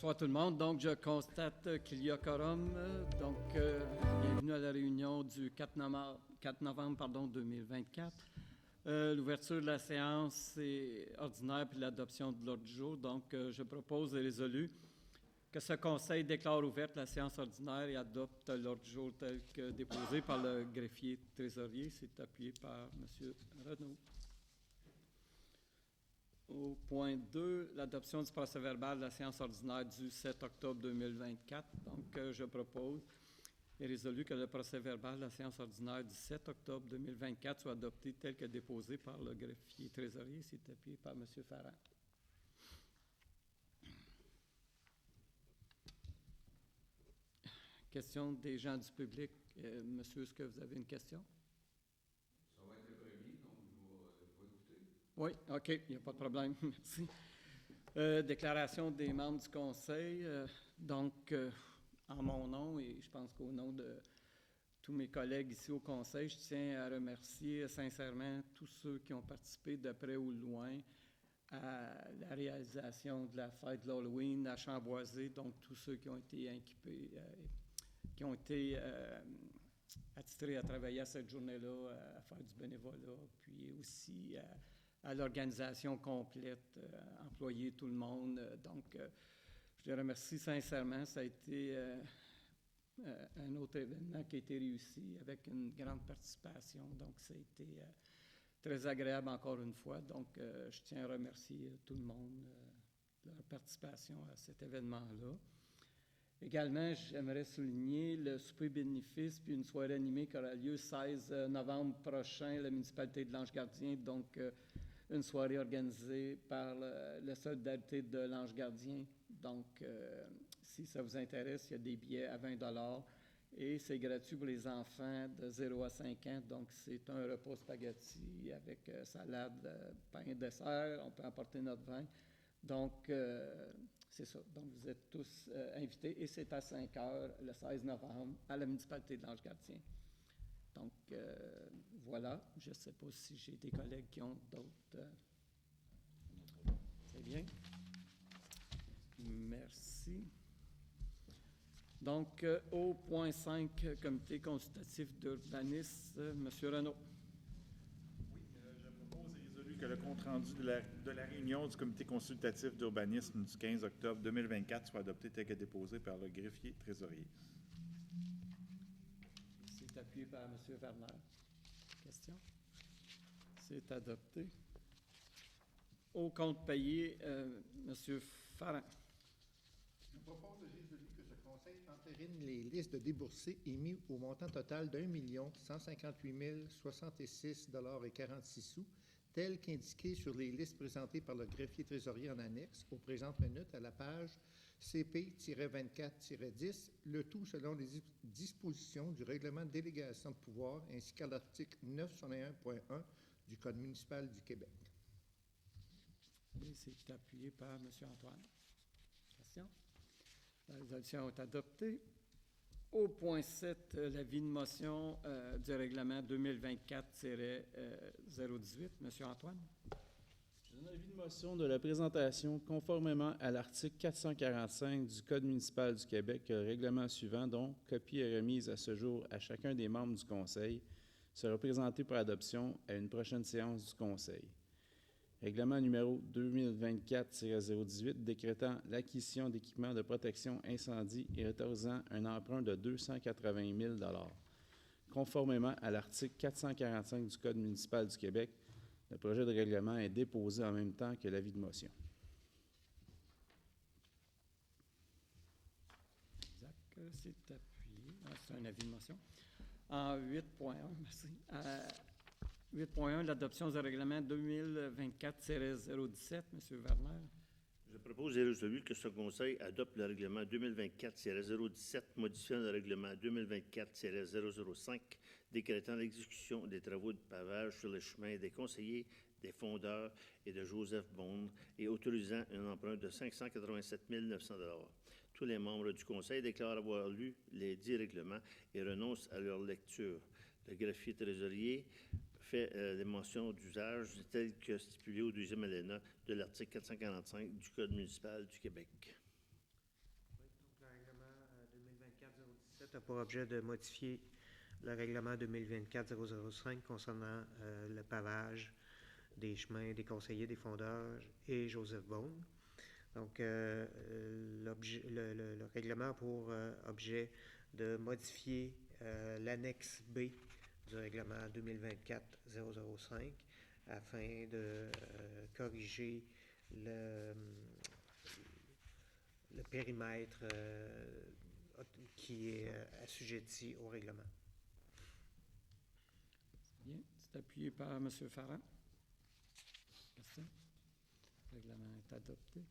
Bonsoir tout le monde. Donc, je constate qu'il y a quorum. Bienvenue à la réunion du 4 novembre 2024. L'ouverture de la séance est ordinaire puis l'adoption de l'ordre du jour. Donc, je propose et résolu que ce Conseil déclare ouverte la séance ordinaire et adopte l'ordre du jour tel que déposé par le greffier trésorier. C'est appuyé par M. Renaud. Au point 2, l'adoption du procès-verbal de la séance ordinaire du 7 octobre 2024. Donc, je propose et résolu que le procès-verbal de la séance ordinaire du 7 octobre 2024 soit adopté tel que déposé par le greffier trésorier. C'est appuyé par M. Farrand. Question des gens du public. Monsieur, est-ce que vous avez une question? Ça va être le premier, donc je vais écouter. Oui, OK, il n'y a pas de problème. Merci. Déclaration des membres du Conseil. En mon nom et je pense qu'au nom de tous mes collègues ici au Conseil, je tiens à remercier sincèrement tous ceux qui ont participé de près ou de loin à la réalisation de la fête de l'Halloween à Chamboisé, donc tous ceux qui ont été équipés, qui ont été attitrés à travailler à cette journée-là, à faire du bénévolat, puis aussi à l'organisation complète, employer tout le monde. Je les remercie sincèrement. Ça a été un autre événement qui a été réussi avec une grande participation. Donc, ça a été très agréable encore une fois. Donc, je tiens à remercier tout le monde de leur participation à cet événement-là. Également, j'aimerais souligner le souper bénéfice puis une soirée animée qui aura lieu le 16 novembre prochain à la municipalité de Lange-Gardien. Donc, une soirée organisée par la solidarité de Lange-Gardien. Donc, si ça vous intéresse, il y a des billets à 20 $ et c'est gratuit pour les enfants de 0 à 5 ans. Donc, c'est un repas spaghetti avec salade, pain, dessert. On peut emporter notre vin. Donc, c'est ça. Donc, vous êtes tous invités et c'est à 5 heures le 16 novembre à la municipalité de Lange-Gardien. Donc, voilà. Je ne sais pas si j'ai des collègues qui ont d'autres. C'est bien. Merci. Donc, au point 5, comité consultatif d'urbanisme, M. Renaud. Oui, je propose et résolu que le compte-rendu de la réunion du comité consultatif d'urbanisme du 15 octobre 2024 soit adopté tel que déposé par le greffier trésorier. C'est appuyé par M. Werner. Question? C'est adopté. Au compte payé, M. Farrand. Je propose et résolu que ce Conseil entérine les listes de déboursés émis au montant total d'1 158 066,46 $, telles qu'indiquées sur les listes présentées par le greffier trésorier en annexe aux présentes minutes à la page CP-24-10, le tout selon les dispositions du règlement de délégation de pouvoir ainsi qu'à l'article 961.1 du Code municipal du Québec. Et c'est appuyé par M. Antoine. Question? La résolution est adoptée. Au point 7, l'avis de motion du règlement 2024-018. M. Antoine? Je donne l'avis de motion de la présentation conformément à l'article 445 du Code municipal du Québec, le règlement suivant, dont copie est remise à ce jour à chacun des membres du Conseil, sera présenté pour adoption à une prochaine séance du Conseil. Règlement numéro 2024-018 décrétant l'acquisition d'équipements de protection incendie et autorisant un emprunt de 280 000 $. Conformément à l'article 445 du Code municipal du Québec, le projet de règlement est déposé en même temps que l'avis de motion. Exact, c'est appuyé. C'est un avis de motion. En 8.1, merci. 8.1, l'adoption du règlement 2024-017. M. Werner. Je propose et résolu que ce Conseil adopte le règlement 2024-017, modifiant le règlement 2024-005, décrétant l'exécution des travaux de pavage sur les chemins des conseillers, des fondeurs et de Joseph Bond et autorisant un emprunt de 587 900 $. Tous les membres du Conseil déclarent avoir lu les 10 règlements et renoncent à leur lecture. Le greffier trésorier fait les mentions d'usage telles que stipulées au 2e alinéa de l'article 445 du Code municipal du Québec. 2017 a pour objet de modifier le règlement 2024-005 concernant le pavage des chemins des conseillers, des fondeurs et Joseph Beaune. Donc, le règlement a pour objet de modifier l'annexe B du règlement 2024-005 afin de corriger le périmètre qui est assujetti au règlement. Bien, c'est appuyé par M. Farrand. Question? Le règlement est adopté.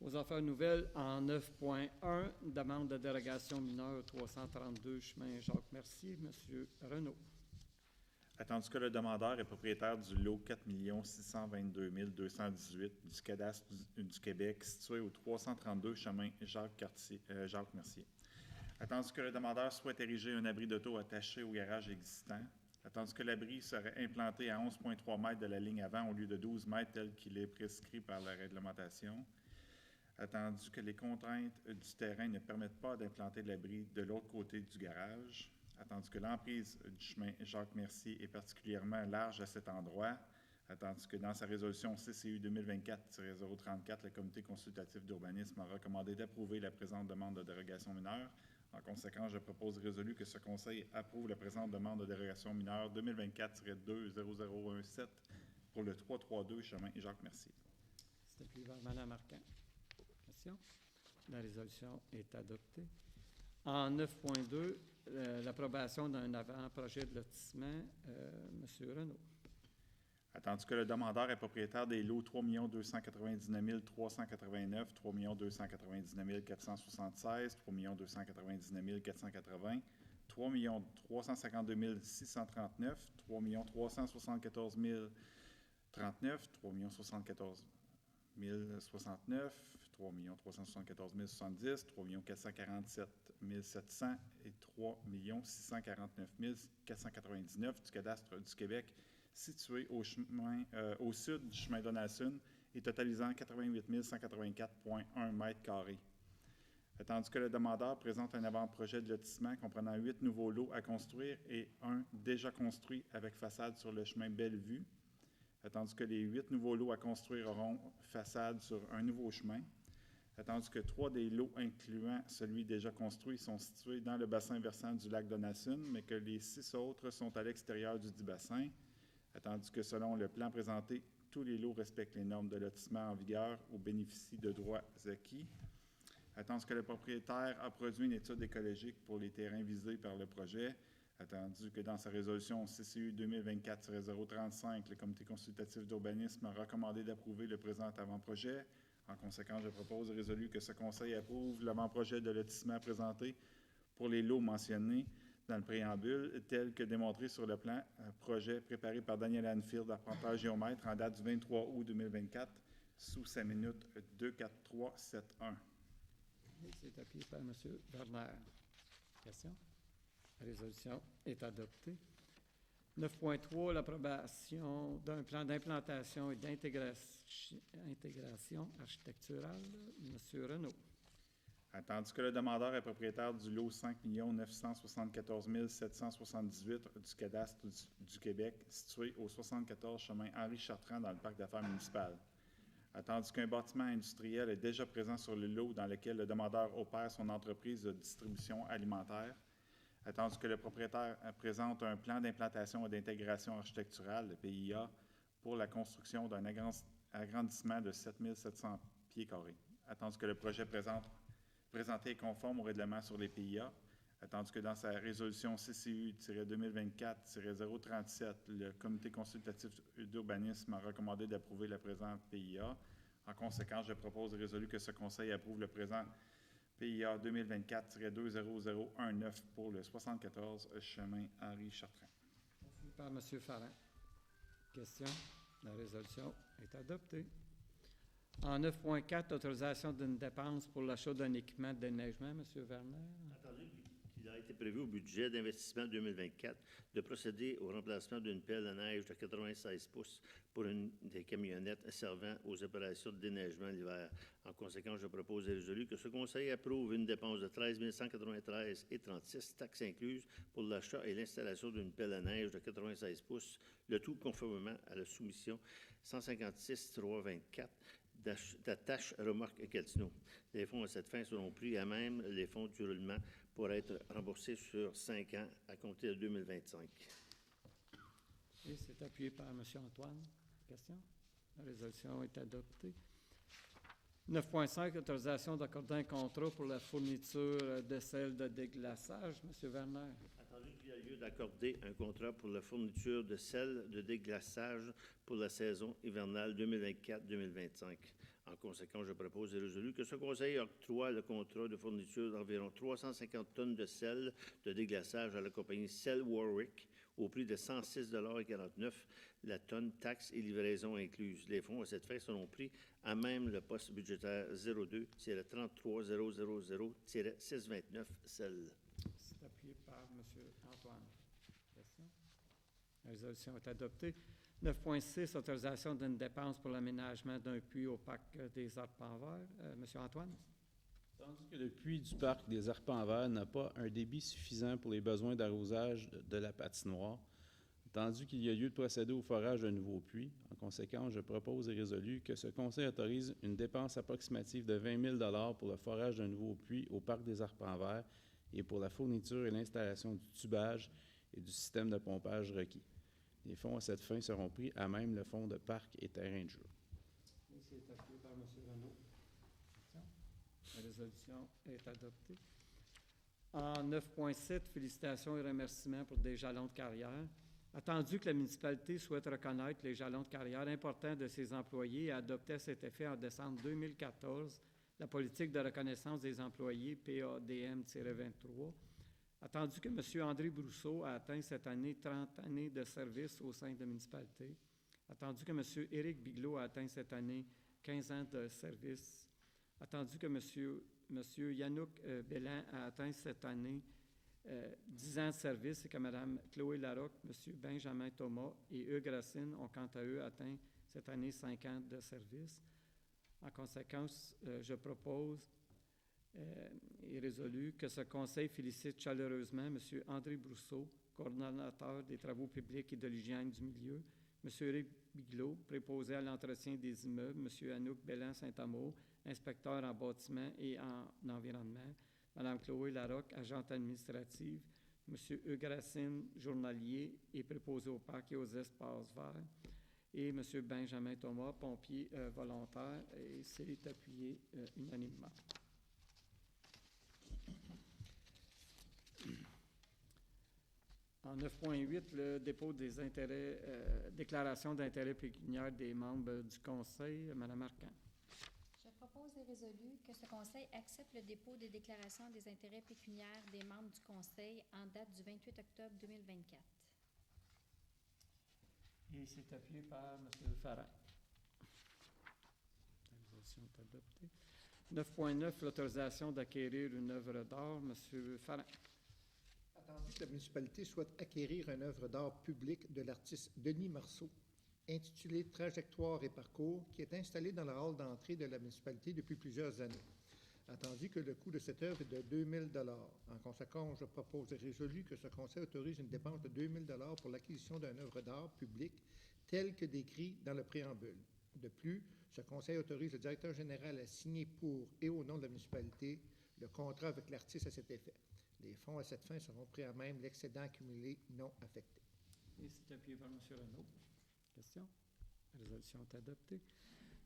Aux affaires nouvelles, en 9.1, demande de dérogation mineure 332 chemin Jacques-Mercier. M. Renaud. Attendu que le demandeur est propriétaire du lot 4 622 218 du cadastre du Québec, situé au 332 chemin Jacques-Mercier. Attendu que le demandeur souhaite ériger un abri d'auto attaché au garage existant. Attendu que l'abri serait implanté à 11,3 mètres de la ligne avant au lieu de 12 mètres tel qu'il est prescrit par la réglementation. Attendu que les contraintes du terrain ne permettent pas d'implanter l'abri de l'autre côté du garage. Attendu que l'emprise du chemin Jacques-Mercier est particulièrement large à cet endroit. Attendu que dans sa résolution CCU 2024-034, le comité consultatif d'urbanisme a recommandé d'approuver la présente demande de dérogation mineure. En conséquence, je propose résolu que ce conseil approuve la présente demande de dérogation mineure 2024-20017 pour le 332 chemin Jacques-Mercier. C'est appuyé par Mme Arcan. Question? La résolution est adoptée. En 9.2, l'approbation d'un avant-projet de lotissement. M. Renaud. Attendu que le demandeur est propriétaire des lots 3 299 389, 3 299 476, 3 299 480, 3 352 639, 3 374 039, 3 074 069, 3 374 070, 3 447 700 et 3 649 499 du cadastre du Québec, situé au sud du chemin Donaldson et totalisant 88 184,1 m². Attendu que le demandeur présente un avant-projet de lotissement comprenant 8 nouveaux lots à construire et un déjà construit avec façade sur le chemin Bellevue. Attendu que les 8 nouveaux lots à construire auront façade sur un nouveau chemin. Attendu que 3 des lots incluant celui déjà construit sont situés dans le bassin versant du lac Donaldson, mais que les 6 autres sont à l'extérieur du dit bassin. Attendu que selon le plan présenté, tous les lots respectent les normes de lotissement en vigueur ou bénéficient de droits acquis. Attendu que le propriétaire a produit une étude écologique pour les terrains visés par le projet. Attendu que dans sa résolution CCU 2024-035, le comité consultatif d'urbanisme a recommandé d'approuver le présent avant-projet. En conséquence, je propose résolu que ce conseil approuve l'avant-projet de lotissement présenté pour les lots mentionnés dans le préambule, tel que démontré sur le plan projet préparé par Daniel Anfield, arpenteur géomètre, en date du 23 août 2024, sous sa minute 24371. C'est appuyé par M. Bernard. Question? La résolution est adoptée. 9.3, l'approbation d'un plan d'implantation et d'intégration architecturale. M. Renaud. Attendu que le demandeur est propriétaire du lot 5 974 778 du cadastre du Québec, situé au 74 chemin Henri-Chartrand dans le parc d'affaires municipal. Attendu qu'un bâtiment industriel est déjà présent sur le lot dans lequel le demandeur opère son entreprise de distribution alimentaire. Attendu que le propriétaire présente un plan d'implantation et d'intégration architecturale, le PIA, pour la construction d'un agrandissement de 7 700 pieds carrés. Attendu que le projet présenté est conforme au règlement sur les PIA. Attendu que dans sa résolution CCU-2024-037, le comité consultatif d'urbanisme a recommandé d'approuver le présent PIA. En conséquence, je propose résolu que ce conseil approuve le présent PIA 2024-20019 pour le 74 chemin Henri-Chartrand. Merci par M. Farrand. Question? La résolution est adoptée. En 9.4, autorisation d'une dépense pour l'achat d'un équipement de déneigement. M. Werner. Attendu qu'il a été prévu au budget d'investissement 2024 de procéder au remplacement d'une pelle à neige de 96 pouces pour une des camionnettes servant aux opérations de déneigement l'hiver. En conséquence, je propose et résolu que ce Conseil approuve une dépense de 13 193,36 taxes incluses pour l'achat et l'installation d'une pelle à neige de 96 pouces, le tout conformément à la soumission 156-324 d'attache remorque et Gatineau. Les fonds à cette fin seront pris à même les fonds du roulement pour être remboursés sur 5 ans à compter de 2025. Et c'est appuyé par M. Antoine. Question? La résolution est adoptée. 9.5, autorisation d'accorder un contrat pour la fourniture de sel de déglaçage. M. Werner. Attendu qu'il y a lieu d'accorder un contrat pour la fourniture de sel de déglaçage pour la saison hivernale 2024-2025. En conséquence, je propose et résolu que ce Conseil octroie le contrat de fourniture d'environ 350 tonnes de sel de déglaçage à la compagnie Sel Warwick au prix de 106,49 $ la tonne, taxes et livraison incluses. Les fonds à cette fin seront pris à même le poste budgétaire 02-33000-629 sel. C'est appuyé par M. Antoine. Question? La résolution est adoptée. 9.6, autorisation d'une dépense pour l'aménagement d'un puits au parc des Arpents Verts. M. Antoine? Tandis que le puits du parc des Arpents Verts n'a pas un débit suffisant pour les besoins d'arrosage de la patinoire, attendu qu'il y a lieu de procéder au forage d'un nouveau puits, en conséquence, je propose et résolu que ce Conseil autorise une dépense approximative de 20 000 $ pour le forage d'un nouveau puits au parc des Arpents Verts et pour la fourniture et l'installation du tubage et du système de pompage requis. Les fonds à cette fin seront pris à même le fonds de parc et terrain de jeu. Et c'est appuyé par M. Renaud. La résolution est adoptée. En 9.7, félicitations et remerciements pour des jalons de carrière. Attendu que la municipalité souhaite reconnaître les jalons de carrière importants de ses employés et adopter à cet effet en décembre 2014 la politique de reconnaissance des employés PADM-23. Attendu que M. André Brousseau a atteint cette année 30 années de service au sein de la municipalité. Attendu que M. Éric Bigelow a atteint cette année 15 ans de service. Attendu que M. Yannouk Bellan a atteint cette année 10 ans de service et que Mme Chloé Larocque, M. Benjamin Thomas et Hugues Racine ont quant à eux atteint cette année 5 ans de service. En conséquence, je propose et résolu que ce Conseil félicite chaleureusement M. André Brousseau, coordonnateur des travaux publics et de l'hygiène du milieu, M. Éric Bigelow, préposé à l'entretien des immeubles, M. Anouk Bellan-Saint-Amour, inspecteur en bâtiment et en environnement, Mme Chloé Larocque, agente administrative, M. Hugues Racine, journalier et préposé au parc et aux espaces verts, et M. Benjamin Thomas, pompier volontaire, et c'est appuyé unanimement. En 9.8, le dépôt des intérêts, déclaration d'intérêt pécuniaire des membres du Conseil. Mme Arcan. Je propose et résolu que ce Conseil accepte le dépôt des déclarations des intérêts pécuniaires des membres du Conseil en date du 28 octobre 2024. Et c'est appuyé par M. Farrand. La résolution est adoptée. 9.9, l'autorisation d'acquérir une œuvre d'art. M. Farrand. Attendu que la municipalité souhaite acquérir une œuvre d'art publique de l'artiste Denis Marceau, intitulée Trajectoire et parcours, qui est installée dans la hall d'entrée de la municipalité depuis plusieurs années. Attendu que le coût de cette œuvre est de 2 000 $. En conséquence, je propose et résolu que ce Conseil autorise une dépense de 2 000 $ pour l'acquisition d'une œuvre d'art publique telle que décrit dans le préambule. De plus, ce Conseil autorise le directeur général à signer pour et au nom de la municipalité le contrat avec l'artiste à cet effet. Les fonds à cette fin seront pris à même l'excédent accumulé non affecté. Et c'est appuyé par M. Renaud. Question? La résolution est adoptée.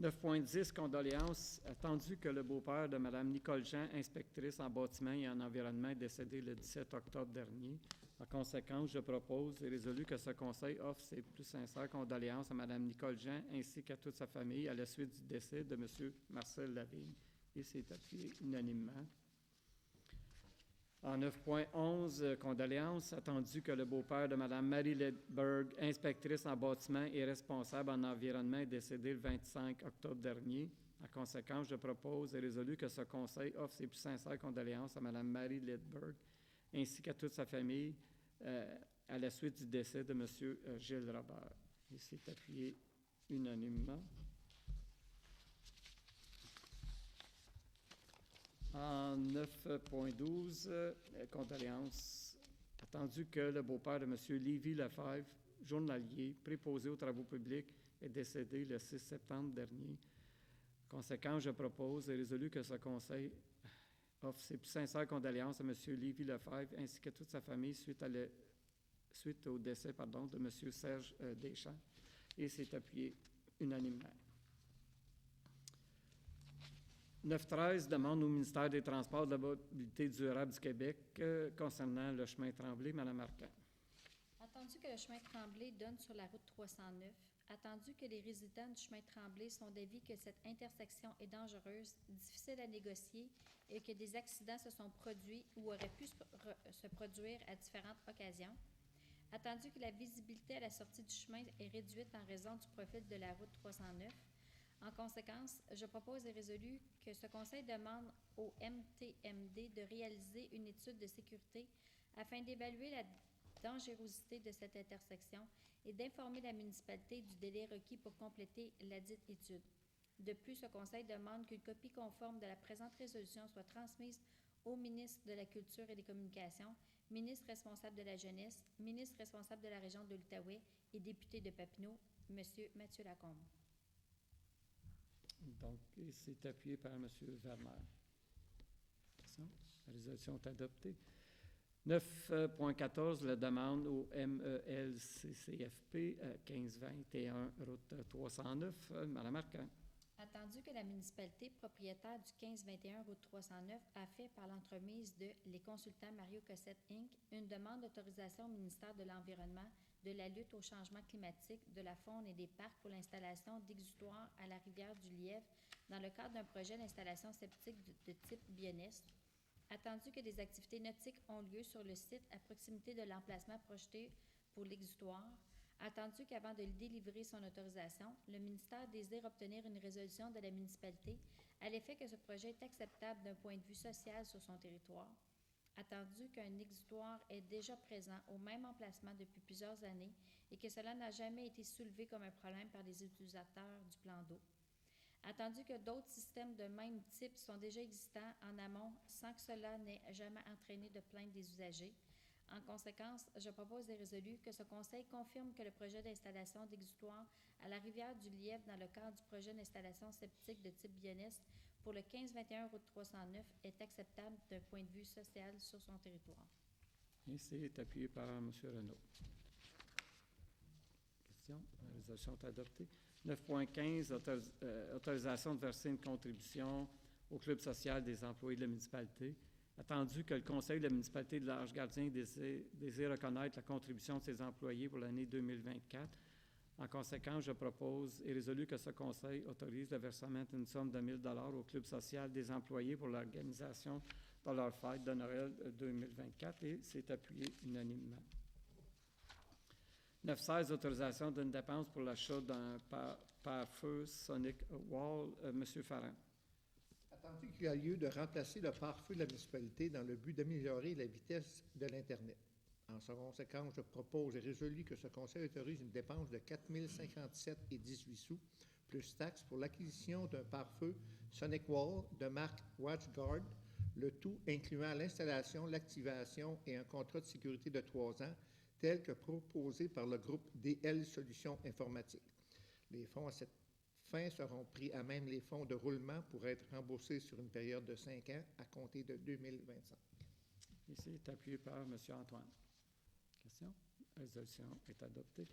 9.10, condoléances. Attendu que le beau-père de Mme Nicole Jean, inspectrice en bâtiment et en environnement, est décédé le 17 octobre dernier. En conséquence, je propose et résolu que ce Conseil offre ses plus sincères condoléances à Mme Nicole Jean ainsi qu'à toute sa famille à la suite du décès de M. Marcel Lavigne. Et c'est appuyé unanimement. En 9.11, condoléances, attendu que le beau-père de Mme Marie Ledberg, inspectrice en bâtiment et responsable en environnement, est décédé le 25 octobre dernier. En conséquence, je propose et résolu que ce Conseil offre ses plus sincères condoléances à Mme Marie Ledberg, ainsi qu'à toute sa famille à la suite du décès de M. Gilles Robert. Il s'est appuyé unanimement. En 9.12, condoléances. Attendu que le beau-père de M. Lévy Lefebvre, journalier, préposé aux travaux publics, est décédé le 6 septembre dernier. Conséquent, je propose et résolu que ce conseil offre ses plus sincères condoléances à M. Lévy Lefebvre ainsi qu'à toute sa famille suite au décès de M. Serge Deschamps, et s'est appuyé unanimement. 9.13 demande au ministère des Transports de la mobilité durable du Québec concernant le chemin Tremblay. Mme Arcan. Attendu que le chemin Tremblay donne sur la route 309, attendu que les résidents du chemin Tremblay sont d'avis que cette intersection est dangereuse, difficile à négocier et que des accidents se sont produits ou auraient pu se produire à différentes occasions, attendu que la visibilité à la sortie du chemin est réduite en raison du profil de la route 309, en conséquence, je propose et résolu que ce conseil demande au MTMD de réaliser une étude de sécurité afin d'évaluer la dangerosité de cette intersection et d'informer la municipalité du délai requis pour compléter ladite étude. De plus, ce conseil demande qu'une copie conforme de la présente résolution soit transmise au ministre de la Culture et des Communications, ministre responsable de la Jeunesse, ministre responsable de la région de l'Outaouais et député de Papineau, M. Mathieu Lacombe. Donc, c'est appuyé par M. Verner. La résolution est adoptée. 9.14, la demande au MELCCFP 1521, route 309. Mme Arcan. Attendu que la municipalité propriétaire du 1521 route 309 a fait par l'entremise de Les Consultants Mario Cossette Inc. une demande d'autorisation au ministère de l'Environnement, de la lutte au changement climatique, de la faune et des parcs pour l'installation d'exutoires à la rivière du Lièvre dans le cadre d'un projet d'installation septique de type Bionest. Attendu que des activités nautiques ont lieu sur le site à proximité de l'emplacement projeté pour l'exutoire, attendu qu'avant de délivrer son autorisation, le ministère désire obtenir une résolution de la municipalité à l'effet que ce projet est acceptable d'un point de vue social sur son territoire, attendu qu'un exutoire est déjà présent au même emplacement depuis plusieurs années et que cela n'a jamais été soulevé comme un problème par les utilisateurs du plan d'eau. Attendu que d'autres systèmes de même type sont déjà existants en amont sans que cela n'ait jamais entraîné de plainte des usagers. En conséquence, je propose et résolu que ce conseil confirme que le projet d'installation d'exutoire à la rivière du Lièvre dans le cadre du projet d'installation septique de type Bionest pour le 1521 route 309 est acceptable d'un point de vue social sur son territoire. Et c'est appuyé par M. Renaud. Question? La résolution est adoptée. 9.15, autorisation de verser une contribution au club social des employés de la municipalité. Attendu que le conseil de la municipalité de l'Ange-Gardien désire reconnaître la contribution de ses employés pour l'année 2024, en conséquence, je propose et résolu que ce conseil autorise le versement d'une somme de 1 000 $ au club social des employés pour l'organisation de leur fête de Noël 2024 et c'est appuyé unanimement. 9.16, autorisation d'une dépense pour l'achat d'un pare-feu Sonic Wall. M. Farran. Attendu qu'il y a lieu de remplacer le pare-feu de la municipalité dans le but d'améliorer la vitesse de l'Internet. En conséquence, je propose et résolu que ce conseil autorise une dépense de 4 057,18 sous, plus taxes pour l'acquisition d'un pare-feu Sonic Wall de marque WatchGuard, le tout incluant l'installation, l'activation et un contrat de sécurité de 3 ans, tel que proposé par le groupe DL Solutions Informatiques. Les fonds à cette fin seront pris à même les fonds de roulement pour être remboursés sur une période de 5 ans à compter de 2025. Ici est appuyé par M. Antoine. Question? La résolution est adoptée.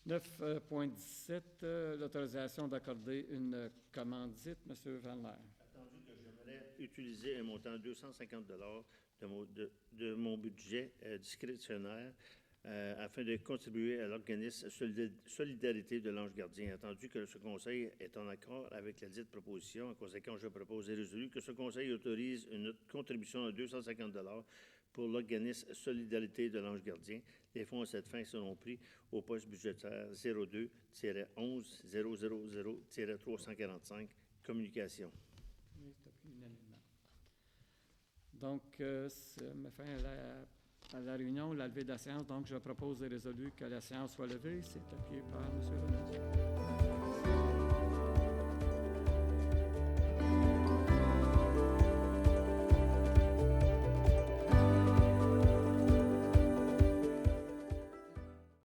9.17, l'autorisation d'accorder une commandite. M. Verner. Attendu que j'aimerais utiliser un montant de 250 $ de mon budget discrétionnaire afin de contribuer à l'organisme Solidarité de l'Ange Gardien. Attendu que ce conseil est en accord avec la dite proposition, en conséquence, je propose et résolu que ce conseil autorise une contribution de 250 $ pour l'organisme Solidarité de l'Ange Gardien. Les fonds à cette fin seront pris au poste budgétaire 02-11-000-345, communication. Oui, c'est appuyé unanimement. Donc, ça met fin à la réunion, la levée de la séance. Donc, je propose et résolu que la séance soit levée. C'est appuyé par M. Renaud.